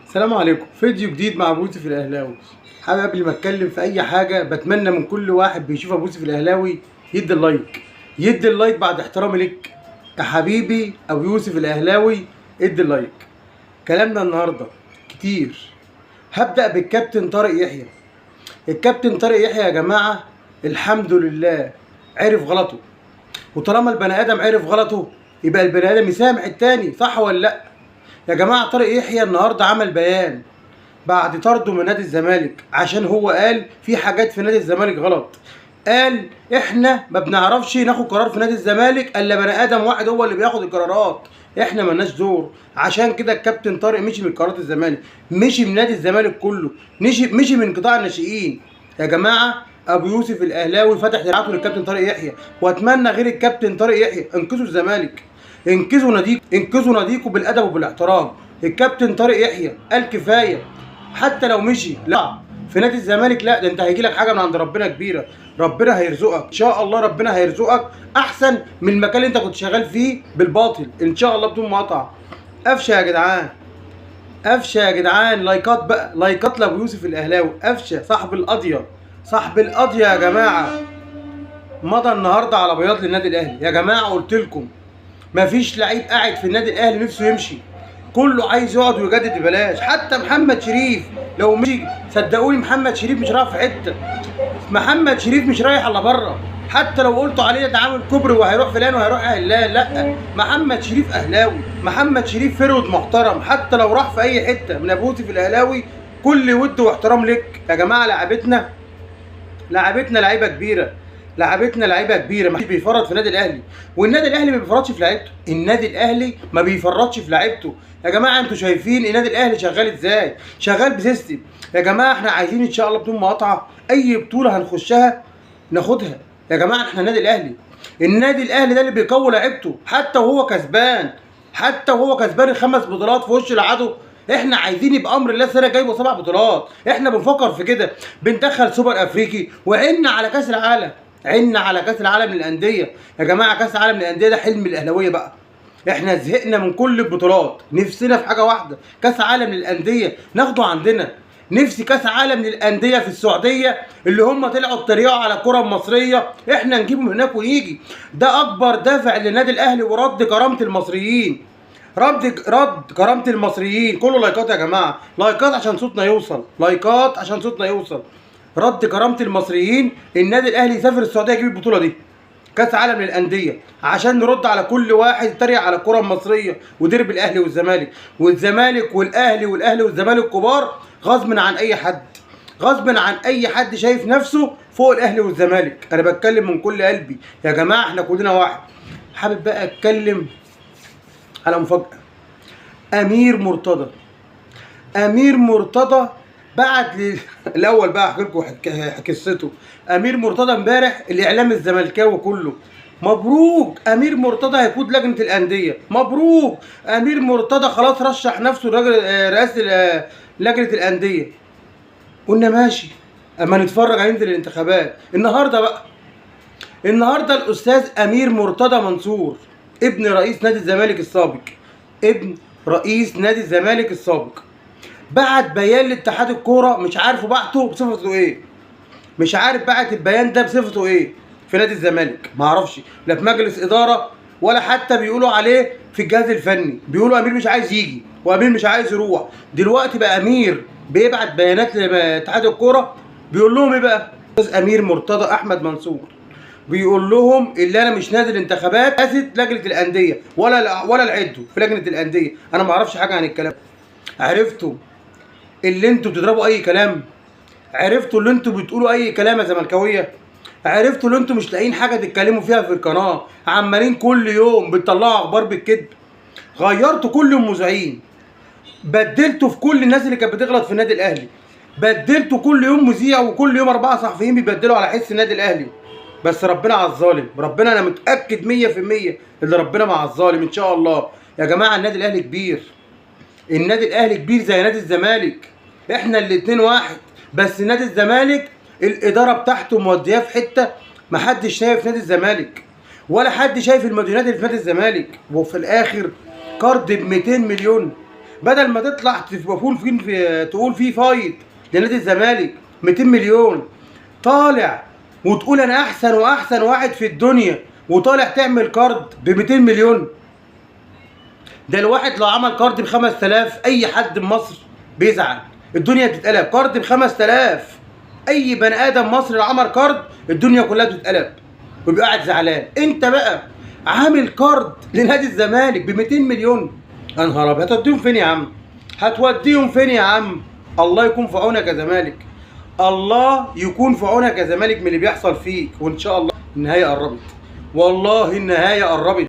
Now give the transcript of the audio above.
السلام عليكم. فيديو جديد مع ابو يوسف الاهلاوي. حابب قبل ما اتكلم في اي حاجه بتمنى من كل واحد بيشوف ابو يوسف الاهلاوي يدي اللايك، يدي اللايك بعد احترامي لك يا حبيبي ابو يوسف الاهلاوي. ادي اللايك. كلامنا النهارده كتير. هبدا بالكابتن طارق يحيى. الكابتن طارق يحيى يا جماعه الحمد لله عرف غلطه، وطالما البني ادم عرف غلطه يبقى البني ادم يسامح التاني، صح ولا لا؟ يا جماعه طارق يحيى النهارده عمل بيان بعد طرده من نادي الزمالك عشان هو قال في حاجات في نادي الزمالك غلط. قال احنا ما بنعرفش ناخد قرار في نادي الزمالك الا بني ادم واحد هو اللي بياخد القرارات، احنا مالناش دور. عشان كده الكابتن طارق مشي من قرارات الزمالك، مشي من نادي الزمالك كله، مشي من قطاع الناشئين. يا جماعه ابو يوسف الاهلاوي فتح دراعاته للكابتن طارق يحيى، واتمنى غير الكابتن طارق يحيى انقذوا الزمالك، انقذوا ناديكم بالادب وبالاحترام. الكابتن طارق يحيى قال كفايه، حتى لو مشي لا في نادي الزمالك لا، ده انت هيجي لك حاجه من عند ربنا كبيره، ربنا هيرزقك ان شاء الله، ربنا هيرزقك احسن من المكان اللي انت كنت شغال فيه بالباطل ان شاء الله بدون مقاطعه. قفشه يا جدعان، قفشه يا جدعان، لايكات بقى، لايكات لابو يوسف الاهلاوي. قفشه صاحب القضيه، صاحب القضيه يا جماعه، مضى النهارده على بياض للنادي الاهلي. يا جماعه قلت لكم مفيش لعيب قاعد في النادي الاهلي نفسه يمشي، كله عايز يقعد ويجدد ببلاش. حتى محمد شريف لو مشي صدقوني محمد شريف مش رايح في حته، محمد شريف مش رايح الا بره. حتى لو قلتوا عليه ده عامل كوبري وهيروح فلان وهيروح اهلاه، لا محمد شريف اهلاوي، محمد شريف فرود محترم. حتى لو راح في اي حته من ابو يوسف الاهلاوي كل ود واحترام لك. يا جماعه لعبتنا لعيبه كبيره، لعبتنا لعيبه كبيره، ما حدش بيفرط في النادي الاهلي، والنادي الاهلي ما بيفرطش في لعيبته، النادي الاهلي ما بيفرطش في لعيبته. يا جماعه انتوا شايفين النادي الاهلي شغال ازاي؟ شغال بسيستم. يا جماعه احنا عايزين ان شاء الله بدون مقاطعه اي بطوله هنخشها ناخدها. يا جماعه احنا النادي الاهلي، النادي الاهلي ده اللي بيقوي لعيبته حتى وهو كسبان، حتى وهو كسبان الخمس بطولات في وش العدو. احنا عايزين يبقى امر الله السنه الجايه يبقى 7 بطولات، احنا بنفكر في كده، بندخل سوبر افريقي وعنا على كاس العالم، عنا على كاس العالم للانديه. يا جماعه كاس العالم للانديه ده حلم الاهلاويه بقى، احنا زهقنا من كل البطولات، نفسنا في حاجه واحده، كاس عالم للانديه ناخده عندنا. نفسي كاس عالم للانديه في السعوديه اللي هم طلعوا اتريقوا على الكره المصريه، احنا نجيبهم هناك ونيجي. ده اكبر دافع للنادي الاهلي ورد كرامه المصريين، رد كرامه المصريين. كله لايكات يا جماعه، لايكات عشان صوتنا يوصل، لايكات عشان صوتنا يوصل. رد كرامه المصريين، النادي الاهلي يسافر السعوديه يجيب البطوله دي كاس عالم للانديه، عشان نرد على كل واحد يتريق على الكره المصريه ودرب الاهلي والزمالك، والزمالك والاهلي والزمالك كبار غصب عن اي حد، غصب عن اي حد شايف نفسه فوق الاهلي والزمالك. انا بتكلم من كل قلبي يا جماعه، احنا كلنا واحد. حابب بقى اتكلم على مفاجاه. امير مرتضى بعت الاول بقى احكي لكم قصته. امير مرتضى امبارح الاعلام الزملكاوي كله مبروك، امير مرتضى هيقود لجنه الانديه، مبروك امير مرتضى خلاص رشح نفسه رئاسه لجنه الانديه. قلنا ماشي اما نتفرج هينزل الانتخابات. النهارده بقى، النهارده الاستاذ امير مرتضى منصور ابن رئيس نادي الزمالك السابق، ابن رئيس نادي الزمالك السابق، بعت بيان لاتحاد الكوره، مش عارفه بعته بصفته ايه، مش عارف بعت البيان ده بصفته ايه في نادي الزمالك، ما اعرفش لا في مجلس اداره ولا حتى بيقولوا عليه في الجهاز الفني، بيقولوا امير مش عايز يجي وامير مش عايز يروح. دلوقتي بقى امير بيبعت بيانات لاتحاد الكوره بيقول لهم ايه بقى؟ استاذ امير مرتضى احمد منصور بيقول لهم اللي انا مش نازل انتخابات رئاسه لجنه الانديه ولا العدو في لجنه الانديه، انا ما اعرفش حاجه عن الكلام. عرفتوا اللي انتوا بتضربوا اي كلام؟ عرفتوا اللي انتوا بتقولوا اي كلام يا زملكاويه؟ عرفتوا اللي انتوا مش لاقيين حاجه تتكلموا فيها في القناه، عمالين كل يوم بتطلعوا اخبار بالكذب؟ غيرتوا كل المذيعين، بدلتوا في كل الناس اللي كانت بتغلط في النادي الاهلي، بدلتوا كل يوم مذيع وكل يوم 4 صحفيين بيبدلوا على حس النادي الاهلي. بس ربنا على الظالم، ربنا انا متاكد 100% ان ربنا مع الظالم ان شاء الله. يا جماعه النادي الاهلي كبير، النادي الاهلي كبير زي نادي الزمالك، احنا الاتنين واحد، بس نادي الزمالك الاداره بتاعته مودياه في حته محدش شايف نادي الزمالك، ولا حد شايف المديونات اللي في نادي الزمالك. وفي الاخر قرض ب 200 مليون، بدل ما تطلع تقول فيه فايت لنادي الزمالك 200 مليون، طالع وتقول انا احسن واحسن واحد في الدنيا، وطالع تعمل كارد ب 200 مليون. ده الواحد لو عمل كارد ب 5000 اي حد من مصر بيزعل، الدنيا بتتقلب. كارد ب 5000 اي بني ادم مصري لو عمل كارد الدنيا كلها بتتقلب وبيبقى قاعد زعلان. انت بقى عامل كارد لنادي الزمالك ب 200 مليون، يا نهار ابيض، هتوديهم فين يا عم؟ هتوديهم فين يا عم؟ الله يكون في عونك يا زمالك، الله يكون في عونك يا زمالك من اللي بيحصل فيك. وان شاء الله النهايه قربت، والله النهايه قربت.